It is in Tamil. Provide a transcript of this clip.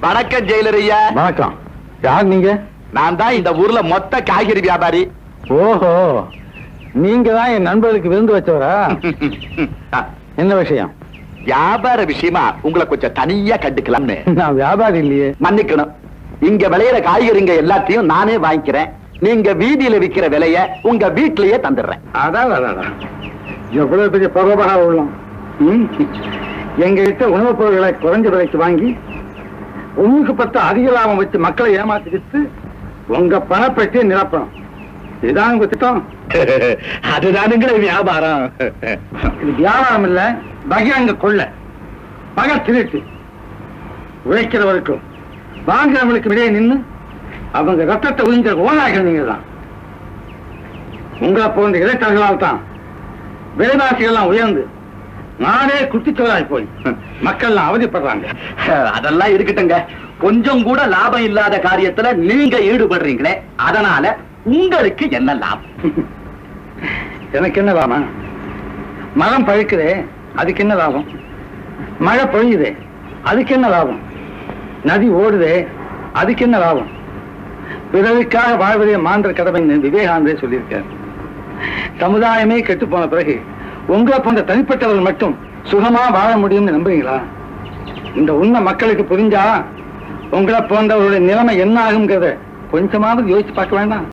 வணக்கம் ஜெயிலர் ஐயா. வணக்கம். யார் நீங்க? நான் தான் இந்த ஊர்ல மொத்த காய்கறி வியாபாரி. ஓஹோ, நீங்க தான் என் நண்பர்களுக்கு விருந்து வச்சவரா? என்ன விஷயம்? வியாபார விஷயமா உங்களை கொஞ்சம் தனியா கண்டுக்கலாம்னு. நான் வியாபாரி இல்லையே. மன்னிக்கணும். இங்க விளையிற காய்கறிங்க எல்லாத்தையும் நானே வாங்கிக்கிறேன். நீங்க வீதியில விக்கிற விலைய உங்க வீட்லயே தந்துடுறேன். அதான் எவ்வளவு பெரிய பரவலாக உள்ளோம். எங்க கிட்ட உணவுப் பொருட்களை குறைஞ்ச விலைக்கு வாங்கி ஒண்ணுக்கு 10 அதிக லாபம் வச்சு மக்களை ஏமாத்திக்கிட்டு உங்க பணப்பட்டியை நிரப்பணும். இதுதான் உங்க திட்டம். அதுதானுங்கிற வியாபாரம். இது வியாபாரம் இல்ல, பகிரங்க கொள்ள, பக திருட்டு. உழைக்கிறவருக்கும் வாங்குறவங்களுக்கு இடையே நின்று அவங்க ரத்தத்தை உறிஞ்ச ஓனாக நீங்க தான். உங்களை போன்ற இடைத்தரகளால் தான் விலைவாசிகள்லாம் உயர்ந்து நானே குட்டிச்சோராய் போய் மக்கள் அவதிப்படுறாங்க. அதெல்லாம் இருக்கட்டுங்க. கொஞ்சம் கூட லாபம் இல்லாத காரியத்துல நீங்க ஈடுபடுறீங்களே, அதனால உங்களுக்கு என்ன லாபம்? எனக்கு என்ன லாபம்? மரம் பழுக்குதே, அதுக்கு என்ன லாபம்? மழை பொழியுதே, அதுக்கு என்ன லாபம்? நதி ஓடுதே, அதுக்கு என்ன லாபம்? பிறருக்காக வாழ்வதே மாந்தர் கடமைன்னு விவேகானந்தே சொல்லியிருக்கார். சமுதாயமே கெட்டு போன பிறகு உங்களை போன்ற தனிப்பட்டவர்கள் மட்டும் சுகமா வாழ முடியும்னு நம்புறீங்களா? இந்த உண்மை மக்களுக்கு புரிஞ்சா உங்களை போன்றவர்களுடைய நிலைமை என்ன ஆகுங்கிறத கொஞ்சமாவது யோசிச்சு பார்க்க வேண்டாம்.